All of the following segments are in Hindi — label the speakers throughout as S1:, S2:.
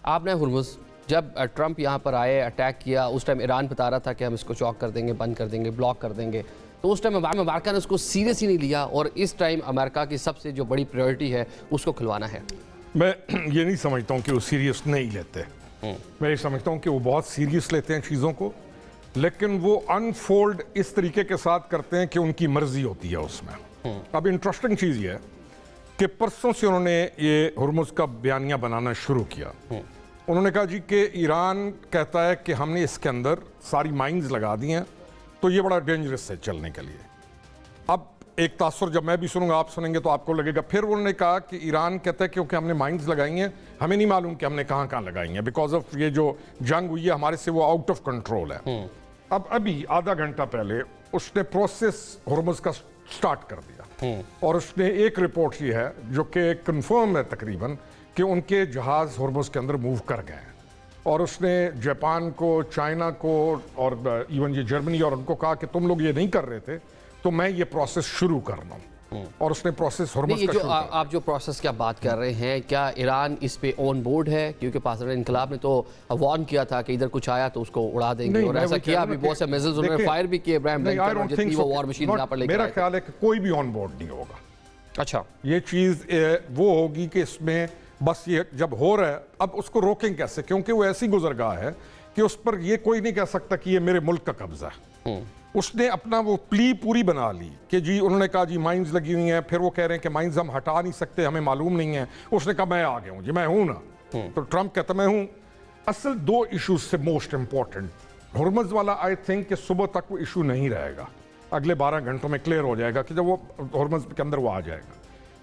S1: आपने हुर्मुज़ जब ट्रंप यहाँ पर आए, अटैक किया, उस टाइम ईरान बता रहा था कि हम इसको चौक कर देंगे, बंद कर देंगे, ब्लॉक कर देंगे, तो उस टाइम अमेरिका ने उसको सीरियस ही नहीं लिया और इस टाइम अमेरिका की सबसे जो बड़ी प्रायोरिटी है उसको खुलवाना है।
S2: मैं ये नहीं समझता हूँ कि वो सीरियस नहीं लेते। मैं ये समझता हूँ कि वो बहुत सीरियस लेते हैं चीज़ों को, लेकिन वो अनफोल्ड इस तरीके के साथ करते हैं कि उनकी मर्जी होती है उसमें। अब इंटरेस्टिंग चीज़ ये है कि परसों से उन्होंने ये हुर्मुज़ का बयानिया बनाना शुरू किया। उन्होंने कहा जी कि ईरान कहता है कि हमने इसके अंदर सारी माइंस लगा दी हैं, तो ये बड़ा डेंजरस है चलने के लिए। अब एक तासुर जब मैं भी सुनूंगा, आप सुनेंगे तो आपको लगेगा। फिर उन्होंने कहा कि ईरान कहता है क्योंकि हमने माइंस लगाई हैं, हमें नहीं मालूम कि हमने कहाँ कहाँ लगाई हैं, बिकॉज ऑफ ये जो जंग हुई है हमारे से, वो आउट ऑफ कंट्रोल है। अब अभी आधा घंटा पहले उसने प्रोसेस हुर्मुज़ का स्टार्ट कर दिया और उसने एक रिपोर्ट ये है जो कि कंफर्म है तकरीबन कि उनके जहाज हुर्मुज़ के अंदर मूव कर गए हैं। और उसने जापान को, चाइना को और इवन ये जर्मनी और उनको कहा कि तुम लोग ये नहीं कर रहे थे तो मैं ये प्रोसेस शुरू कर रहा हूँ। और उसने प्रोसेस हुर्मुज़ का शुरू
S1: आप जो प्रोसेस की बात कर रहे हैं, क्या ईरान इस पे ऑन बोर्ड है? क्योंकि पाकिस्तान इनकलाब ने तो वार्न किया था कि इधर कुछ आया तो उसको उड़ा देंगे, और ऐसा किया भी, बहुत से मिसाइल्स उन्होंने फायर भी किए इब्राहिम लिंकन और जितनी वो वॉर मशीन यहाँ पर लेकर आए थे।
S2: मेरा ख्याल है कि कोई भी ऑन बोर्ड नहीं होगा।
S1: अच्छा,
S2: ये चीज़ वो होगी कि इसमें बस ये जब हो रहा है, अब उसको रोकें कैसे? क्योंकि वो ऐसी गुजरगाह है कि उस पर ये कोई नहीं कह सकता कि ये मेरे मुल्क का कब्जा है। उसने अपना वो प्ली पूरी बना ली कि जी, उन्होंने कहा जी माइंस लगी हुई हैं, फिर वो कह रहे हैं कि माइंस हम हटा नहीं सकते, हमें मालूम नहीं है। उसने कहा मैं आ गया हूँ जी, मैं हूँ ना। तो ट्रंप कहता मैं हूँ। असल दो इशूज से मोस्ट इंपॉर्टेंट हुर्मुज़ वाला, आई थिंक कि सुबह तक वो इशू नहीं रहेगा, अगले 12 घंटों में क्लियर हो जाएगा कि जब वो हुर्मुज़ के अंदर वो आ जाएगा।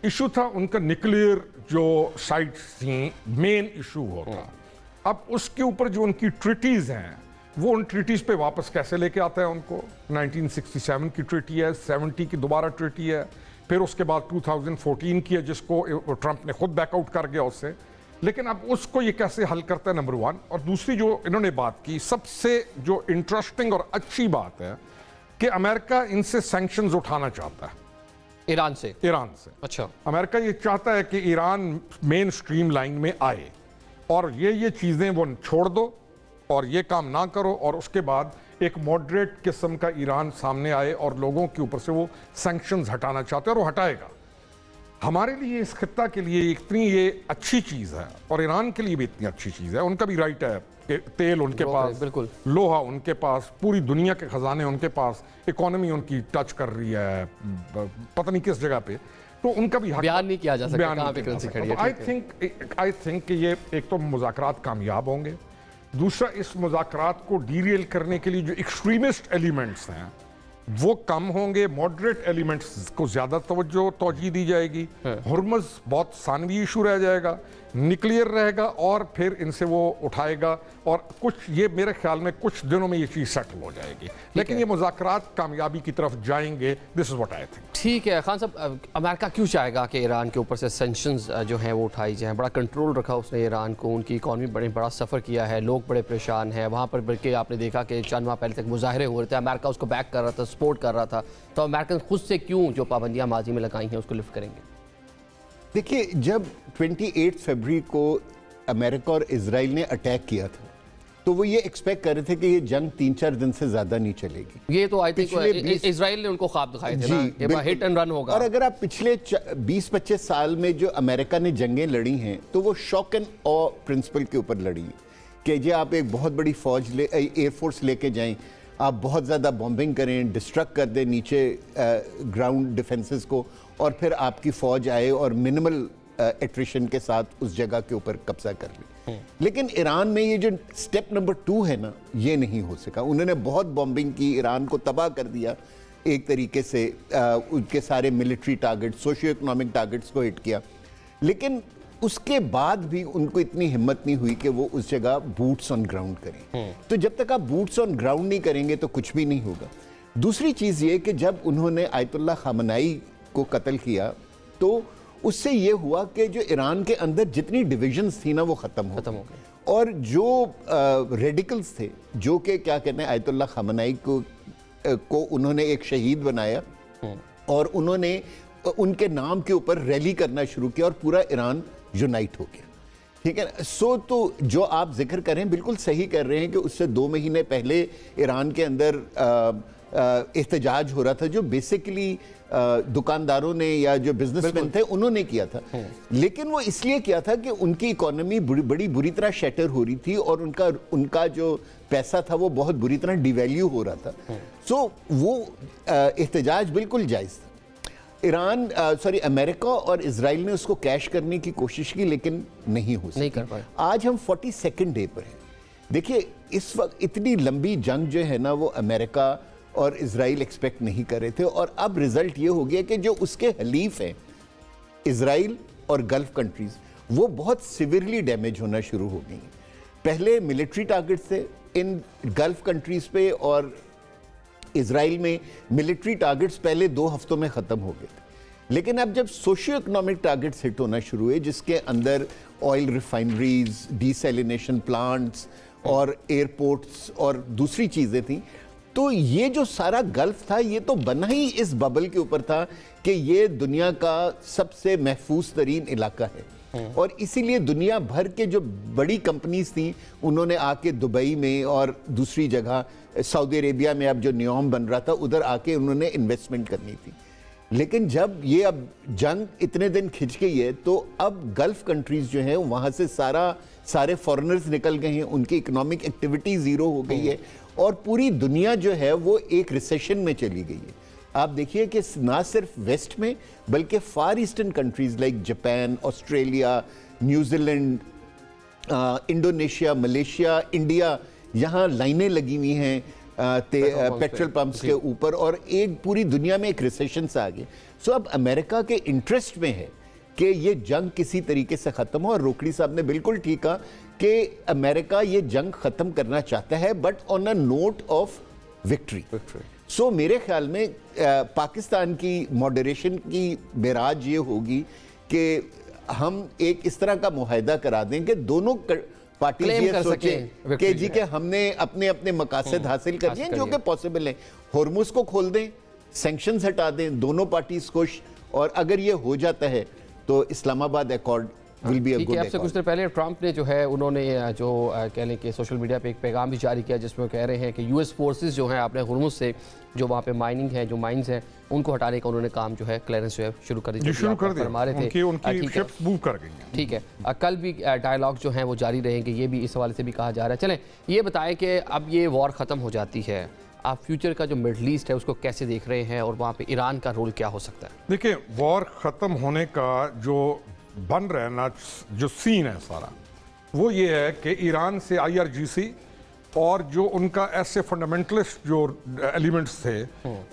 S2: इशू था उनका न्यूक्लियर जो साइट्स थी, मेन इशू होता। अब उसके ऊपर जो उनकी ट्रीटीज हैं, वो उन ट्रीटीज पे वापस कैसे लेके आता है उनको। 1967 की ट्रीटी है, 70 की दोबारा ट्रीटी है, फिर उसके बाद 2014 की है जिसको ट्रंप ने खुद बैकआउट कर गया उससे। लेकिन अब उसको ये कैसे हल करता है, नंबर 1। और दूसरी जो इन्होंने बात की, सबसे जो इंटरेस्टिंग और अच्छी बात है कि अमेरिका इनसे सैंक्शंस उठाना चाहता है,
S1: ईरान से। अच्छा,
S2: अमेरिका ये चाहता है कि ईरान मेन स्ट्रीम लाइन में आए और ये चीज़ें वो छोड़ दो और ये काम ना करो, और उसके बाद एक मॉडरेट किस्म का ईरान सामने आए और लोगों के ऊपर से वो सैंक्शंस हटाना चाहते हैं, और वो हटाएगा। हमारे लिए, इस खित्ता के लिए इतनी ये अच्छी चीज़ है और ईरान के लिए भी इतनी अच्छी चीज़ है। उनका भी राइट है कि तेल उनके पास,
S1: बिल्कुल
S2: लोहा उनके पास, पूरी दुनिया के खजाने उनके पास, इकोनॉमी उनकी टच कर रही है पता नहीं किस जगह पे, तो उनका भी
S1: बयान नहीं किया जा सकता कहां पे करेंसी खड़ी है।
S2: आई थिंक कि ये एक तो मुज़ाकरात कामयाब होंगे, दूसरा इस मुज़ाकरात को डीरेल करने के लिए जो एक्सट्रीमिस्ट एलिमेंट्स हैं वो कम होंगे, मॉडरेट एलिमेंट्स को ज़्यादा तवज्जो दी जाएगी। हुर्मुज़ बहुत सानवी इशू रह जाएगा, न्यूक्लियर रहेगा, और फिर इनसे वो उठाएगा, और कुछ ये मेरे ख्याल में कुछ दिनों में ये चीज़ सेटल हो जाएगी। लेकिन ये मुज़ाकरात कामयाबी की तरफ जाएंगे, this is what I think.
S1: ठीक है खान साहब, अमेरिका क्यों चाहेगा कि ईरान के ऊपर से सैंक्शंस जो हैं वो उठाई जाएँ? बड़ा कंट्रोल रखा उसने ईरान को, उनकी इकॉनमी बड़ा सफ़र किया है, लोग बड़े परेशान हैं वहाँ पर। बल्कि आपने देखा कि चंद माह पहले तक मुजाहरे हो रहे थे, अमेरिका उसको बैक कर रहा था, सपोर्ट कर रहा था। तो अमेरिकन खुद से क्यों जो पाबंदियाँ माजी में लगाई हैं उसको लिफ्ट करेंगे?
S3: देखिए, जब 28 फरवरी को अमेरिका और इजराइल ने अटैक किया था तो वो ये एक्सपेक्ट कर रहे थे कि ये जंग 3-4 दिन से ज्यादा नहीं चलेगी।
S1: ये तो आई थिंक इजराइल ने उनको ख्वाब दिखाए थे ना कि हिट एंड रन होगा।
S3: और अगर आप पिछले 20-25 साल में जो अमेरिका ने जंगें लड़ी हैं तो वो शॉक एंड ऑ प्रिंसिपल के ऊपर लड़ी कि जी आप एक बहुत बड़ी फौज एयरफोर्स लेके जाएं, आप बहुत ज़्यादा बॉम्बिंग करें, डिस्ट्रक्ट कर दें नीचे ग्राउंड डिफेंसेस को, और फिर आपकी फ़ौज आए और मिनिमल एट्रिशन के साथ उस जगह के ऊपर कब्जा कर ले। लेकिन ईरान में ये जो स्टेप नंबर 2 है ना, ये नहीं हो सका। उन्होंने बहुत बॉम्बिंग की, ईरान को तबाह कर दिया एक तरीके से, उनके सारे military target, socio economic targets को हिट किया। लेकिन उसके बाद भी उनको इतनी हिम्मत नहीं हुई कि वो उस जगह बूट्स ऑन ग्राउंड करें। तो जब तक आप बूट्स ऑन ग्राउंड नहीं करेंगे तो कुछ भी नहीं होगा। दूसरी चीज़ ये कि जब उन्होंने आयतुल्लाह खामनाई को कत्ल किया तो उससे ये हुआ कि जो ईरान के अंदर जितनी डिविजन्स थी ना वो ख़त्म हो गई, और जो रेडिकल्स थे, जो कि क्या कहते हैं, आयतुल्लाह खामनाई को उन्होंने एक शहीद बनाया और उन्होंने उनके नाम के ऊपर रैली करना शुरू किया और पूरा ईरान यूनाइट हो गया। ठीक है। सो तो जो आप जिक्र कर रहे हैं बिल्कुल सही कर रहे हैं कि उससे 2 महीने पहले ईरान के अंदर एहतजाज हो रहा था, जो बेसिकली दुकानदारों ने या जो बिजनेसमैन थे उन्होंने किया था। लेकिन वो इसलिए किया था कि उनकी इकोनॉमी बड़ी बुरी तरह शटर हो रही थी और उनका जो पैसा था वो बहुत बुरी तरह डिवैल्यू हो रहा था। सो वो एहतजाज बिल्कुल जायज़ था। अमेरिका और इजराइल ने उसको कैश करने की कोशिश की लेकिन नहीं हो सकी।
S1: नहीं कर पाए।
S3: आज हम 42nd डे पर हैं। देखिए इस वक्त इतनी लंबी जंग जो है ना वो अमेरिका और इजराइल एक्सपेक्ट नहीं कर रहे थे, और अब रिजल्ट ये हो गया कि जो उसके हलीफ हैं इजराइल और गल्फ कंट्रीज वो बहुत सिवियरली डैमेज होना शुरू हो गई हैं। पहले मिलिट्री टारगेट्स थे इन गल्फ कंट्रीज पे, और इजराइल में मिलिट्री टारगेट्स पहले 2 हफ्तों में ख़त्म हो गए थे। लेकिन अब जब सोशियो इकोनॉमिक टारगेट्स हिट होना शुरू हुए, जिसके अंदर ऑयल रिफाइनरीज, डीसैलिनेशन प्लांट्स और एयरपोर्ट्स और दूसरी चीज़ें थी, तो ये जो सारा गल्फ था ये तो बना ही इस बबल के ऊपर था कि ये दुनिया का सबसे महफूज तरीन इलाका है। और इसीलिए दुनिया भर के जो बड़ी कंपनीज थी उन्होंने आके दुबई में और दूसरी जगह सऊदी अरेबिया में अब जो नियोम बन रहा था उधर आके उन्होंने इन्वेस्टमेंट करनी थी। लेकिन जब ये अब जंग इतने दिन खिंच गई है तो अब गल्फ कंट्रीज जो हैं वहाँ से सारे फॉरेनर्स निकल गए हैं, उनकी इकोनॉमिक एक्टिविटी ज़ीरो हो गई है और पूरी दुनिया जो है वो एक रिसेशन में चली गई है। आप देखिए कि ना सिर्फ वेस्ट में बल्कि far eastern countries like Japan, Australia, New Zealand, Indonesia, Malaysia, India, यहाँ लाइनें लगी हुई हैं पेट्रोल पंप्स के ऊपर, और एक पूरी दुनिया में एक रिसेशन से आ गई। सो अब अमेरिका के इंटरेस्ट में है कि ये जंग किसी तरीके से ख़त्म हो, और रोकड़ी साहब ने बिल्कुल ठीक कहा कि अमेरिका ये जंग ख़त्म करना चाहता है but on a note of victory. So मेरे ख्याल में पाकिस्तान की मॉडरेशन की बेराज ये होगी कि हम एक इस तरह का मुआहदा करा दें कि दोनों पार्टी ये सोचें कि जी के हमने अपने अपने मकासद हासिल कर लिए जो कि पॉसिबल है। होर्मुज को खोल दें, सैंक्शंस हटा दें, दोनों पार्टीज खुश, और अगर ये हो जाता है तो Islamabad accord will be a good.
S1: आपसे कुछ देर पहले ट्रंप ने जो है उन्होंने जो कह लें कि सोशल मीडिया पे एक पैगाम भी जारी किया जिसमें वो कह रहे हैं कि यूएस फोर्सेस जो हैं आपने हुर्मुज से जो वहाँ पे माइनिंग है, जो माइंस हैं, उनको हटाने का उन्होंने काम जो है क्लियरेंस जो है शुरू कर दिया।
S2: उनकी शिप्स मूव कर गई हैं।
S1: ठीक है, कल भी डायलॉग जो हैं वो जारी रहेंगे, ये भी इस हवाले से भी कहा जा रहा है। चलें ये बताएं कि अब ये वॉर ख़त्म हो जाती है, आप फ्यूचर का जो मिडल ईस्ट है उसको कैसे देख रहे हैं और वहाँ पे ईरान का रोल क्या हो सकता है?
S2: देखिए, वॉर ख़त्म होने का जो बन रहा है ना, जो सीन है सारा, वो ये है कि ईरान से IRGC और जो उनका ऐसे फंडामेंटलिस्ट जो एलिमेंट्स थे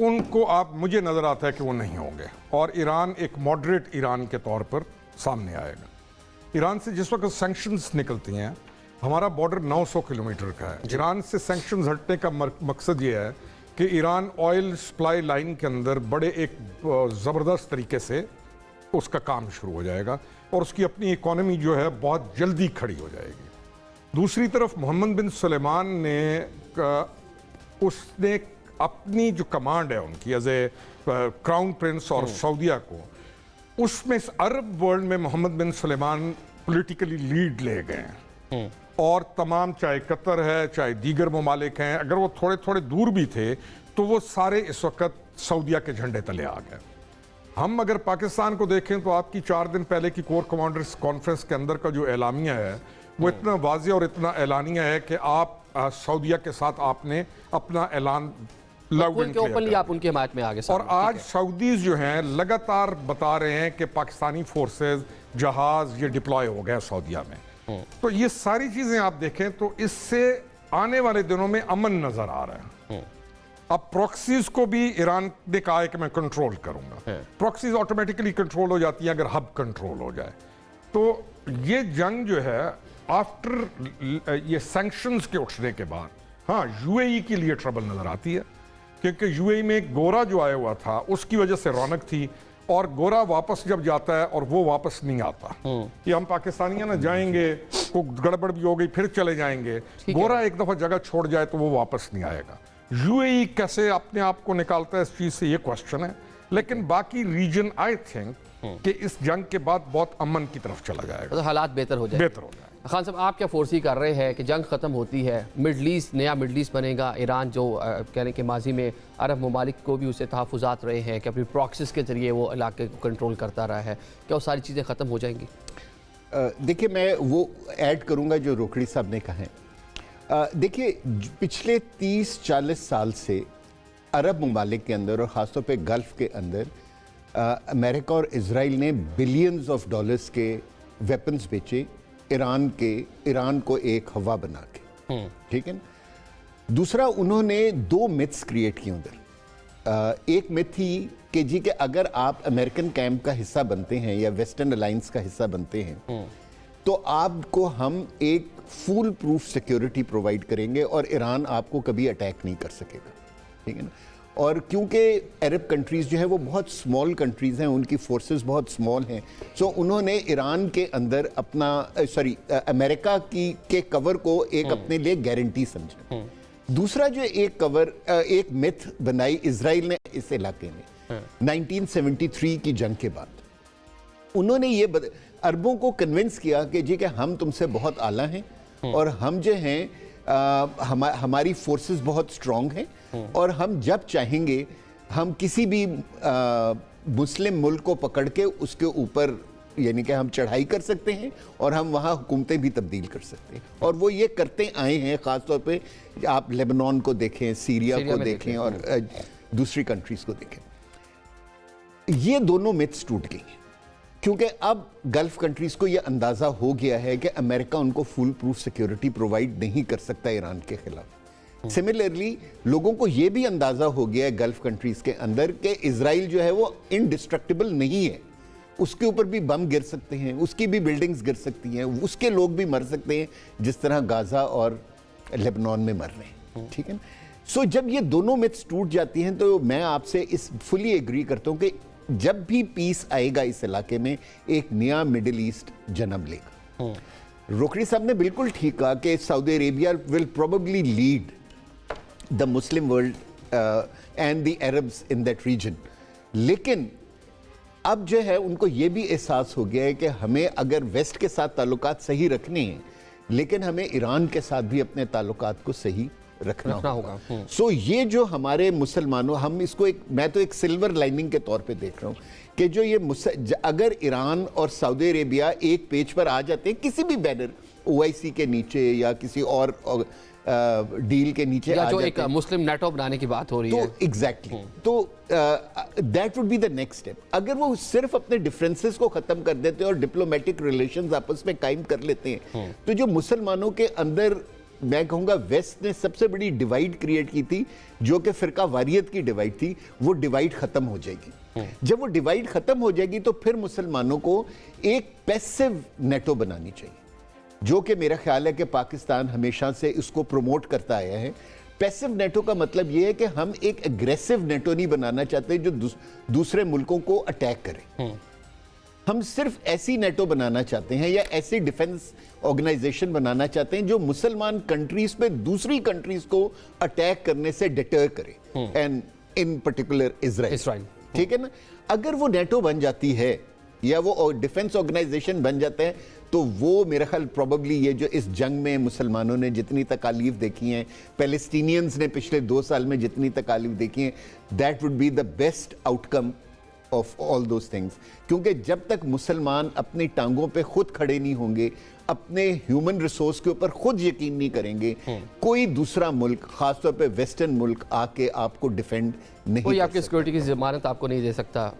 S2: उनको मुझे नज़र आता है कि वो नहीं होंगे, और ईरान एक मॉडरेट ईरान के तौर पर सामने आएगा। ईरान से जिस वक्त सैंक्शंस निकलती हैं, हमारा बॉर्डर 900 किलोमीटर का है। ईरान से सैंक्शंस हटने का मकसद ये है कि ईरान ऑयल सप्लाई लाइन के अंदर बड़े एक ज़बरदस्त तरीके से उसका काम शुरू हो जाएगा और उसकी अपनी इकोनॉमी जो है बहुत जल्दी खड़ी हो जाएगी। दूसरी तरफ मोहम्मद बिन सुलेमान ने उसने अपनी जो कमांड है उनकी एज ए क्राउन प्रिंस और सऊदिया को, उसमें इस अरब वर्ल्ड में मोहम्मद बिन सुलेमान पॉलिटिकली लीड ले गए हैं, और तमाम चाहे कतर है चाहे दीगर ममालिक हैं, अगर वो थोड़े थोड़े दूर भी थे तो वो सारे इस वक्त सऊदिया के झंडे तले आ गए। हम अगर पाकिस्तान को देखें तो आपकी 4 दिन पहले की कोर कमांडर्स कॉन्फ्रेंस के अंदर का जो एलामिया है वो इतना वाज़ेह और इतना एलानिया है कि आप सऊदिया के साथ आपने अपना ऐलान
S1: ओपनली आप उनकी हिमायत में आ गए।
S2: और आज सऊदीज जो हैं लगातार बता रहे हैं कि पाकिस्तानी फोर्सेज जहाज ये डिप्लॉय हो गए सऊदिया में। तो ये सारी चीज़ें आप देखें तो इससे आने वाले दिनों में अमन नज़र आ रहा है। अब प्रॉक्सीज को भी ईरान ने कहा है कि मैं कंट्रोल करूंगा। प्रॉक्सीज ऑटोमेटिकली कंट्रोल हो जाती हैं अगर हब कंट्रोल हो जाए। तो ये जंग जो है आफ्टर ये सैंक्शंस के उठने के बाद, हाँ, UAE के लिए ट्रबल नजर आती है, क्योंकि UAE में गोरा जो आया हुआ था उसकी वजह से रौनक थी, और गोरा वापस जब जाता है और वो वापस नहीं आता कि हम पाकिस्तानी ना जाएंगे, को गड़बड़ भी हो गई फिर चले जाएंगे, गोरा एक दफा जगह छोड़ जाए तो वो वापस नहीं आएगा। UAE कैसे अपने आप को निकालता है इस चीज से, ये क्वेश्चन है। लेकिन बाकी रीजन आई थिंक कि इस जंग के बाद बहुत अमन की तरफ चला जाएगा,
S1: तो हालात बेहतर हो जाए।
S2: बेहतर हो जाएगा।
S1: खान साहब, आप क्या फोर्सी कर रहे हैं कि जंग ख़त्म होती है, मिडल ईस्ट नया मिडल ईस्ट बनेगा, ईरान जो कहने के माजी में अरब ममालिक को भी उसे तहफ़्फ़ुज़ात रहे हैं कि अपनी प्रॉक्सिस के ज़रिए वो इलाके को कंट्रोल करता रहा है, क्या वो सारी चीज़ें ख़त्म हो जाएंगी?
S3: देखिए, मैं वो ऐड करूंगा जो रोकड़ी साहब ने कहा है। देखिए, पिछले 30-40 साल से अरब ममालिक के अंदर और ख़ासतौर पे गल्फ़ के अंदर अमेरिका और इजराइल ने बिलियंस ऑफ डॉलर्स के वेपन्स बेचे ईरान को एक हवा बना के, ठीक है ना। दूसरा, उन्होंने 2 मिथ्स क्रिएट किए उधर। एक मिथ थी कि जी कि अगर आप अमेरिकन कैंप का हिस्सा बनते हैं या वेस्टर्न अलायंस का हिस्सा बनते हैं तो आपको हम एक फुल प्रूफ सिक्योरिटी प्रोवाइड करेंगे और ईरान आपको कभी अटैक नहीं कर सकेगा, ठीक है ना। और क्योंकि अरब कंट्रीज़ जो है वो बहुत स्मॉल कंट्रीज़ हैं, उनकी फोर्सेस बहुत स्मॉल हैं, सो उन्होंने ईरान के अंदर अमेरिका के कवर को एक अपने लिए गारंटी समझा। दूसरा जो एक मिथ बनाई इजराइल ने इस इलाके में 1973 की जंग के बाद, उन्होंने ये अरबों को कन्विंस किया कि जी कि हम तुमसे बहुत आला हैं और हम जो हैं हमारी फोर्सेस बहुत स्ट्रांग हैं और हम जब चाहेंगे हम किसी भी मुस्लिम मुल्क को पकड़ के उसके ऊपर यानी कि हम चढ़ाई कर सकते हैं और हम वहाँ हुकूमतें भी तब्दील कर सकते हैं। और वो ये करते आए हैं। ख़ासतौर पे आप लेबनान को देखें, सीरिया को देखें और दूसरी कंट्रीज़ को देखें। ये दोनों मिथ्स टूट गई हैं क्योंकि अब गल्फ कंट्रीज़ को ये अंदाज़ा हो गया है कि अमेरिका उनको फुल प्रूफ सिक्योरिटी प्रोवाइड नहीं कर सकता ईरान के खिलाफ। सिमिलरली लोगों को ये भी अंदाज़ा हो गया है गल्फ कंट्रीज़ के अंदर कि इजराइल जो है वो इनडिस्ट्रक्टिबल नहीं है, उसके ऊपर भी बम गिर सकते हैं, उसकी भी बिल्डिंग्स गिर सकती हैं, उसके लोग भी मर सकते हैं जिस तरह गाज़ा और लेबनान में मर रहे हैं, ठीक है ना। सो जब ये दोनों मिथ्स टूट जाती हैं तो मैं आपसे इस फुली एग्री करता हूँ कि जब भी पीस आएगा इस इलाके में एक नया मिडिल ईस्ट जन्म लेगा। रोकड़ी साहब ने बिल्कुल ठीक कहा कि Saudi Arabia will probably lead the Muslim world and the Arabs in that region, लेकिन अब जो है उनको ये भी एहसास हो गया है कि हमें अगर वेस्ट के साथ ताल्लुकात सही रखने हैं लेकिन हमें ईरान के साथ भी अपने ताल्लुकात को सही रखना होगा। सो ये जो हमारे मुसलमानों, हम इसको मैं तो एक सिल्वर लाइनिंग के तौर पे देख रहा हूँ कि जो ये अगर ईरान और सऊदी अरेबिया एक पेज पर आ जाते हैं किसी भी बैनर OIC के नीचे या किसी और डील के नीचे
S1: या
S3: आ
S1: जो
S3: जाते
S1: एक
S3: हैं,
S1: मुस्लिम नेटो बनाने की बात हो रही है,
S3: तो एग्जैक्टली तो that would be the next step. अगर वो सिर्फ अपने डिफरेंसेस को खत्म कर देते और डिप्लोमेटिक रिलेशंस आपस में कायम कर लेते हैं तो जो मुसलमानों के अंदर मैं कहूंगा वेस्ट ने सबसे बड़ी डिवाइड क्रिएट की थी जो कि फिरका वारियत की डिवाइड थी, वो डिवाइड खत्म हो जाएगी। जब वो डिवाइड खत्म हो जाएगी तो फिर मुसलमानों को एक पैसिव नेटो बनानी चाहिए, जो कि मेरा ख्याल है कि पाकिस्तान हमेशा से इसको प्रमोट करता आया है। पैसिव नेटो का मतलब यह है कि हम एक एग्रेसिव नेटो नहीं बनाना चाहते जो दूसरे मुल्कों को अटैक करे। हम सिर्फ ऐसी नेटो बनाना चाहते हैं या ऐसी डिफेंस ऑर्गेनाइजेशन बनाना चाहते हैं जो मुसलमान कंट्रीज पे दूसरी कंट्रीज को अटैक करने से डिटर करे, एंड इन पर्टिकुलर इजराइल, ठीक है ना। अगर वो नेटो बन जाती है या वो डिफेंस ऑर्गेनाइजेशन बन जाता है तो वो मेरा ख्याल प्रोबेबली ये जो इस जंग में मुसलमानों ने जितनी तकालीफ देखी हैं, पैलेस्टीनियंस ने पिछले 2 साल में जितनी तकालीफ देखी हैं, that would be the best outcome of all those things. क्योंकि जब तक मुसलमान अपनी टांगों पे खुद खड़े नहीं होंगे, अपने ह्यूमन रिसोर्स के ऊपर खुद यकीन नहीं करेंगे, कोई दूसरा मुल्क, खासतौर पे वेस्टर्न मुल्क आके आपको डिफेंड नहीं
S1: कोई
S3: कर
S1: आपकी
S3: सकता।
S1: सिक्योरिटी की जमानत आपको नहीं दे सकता।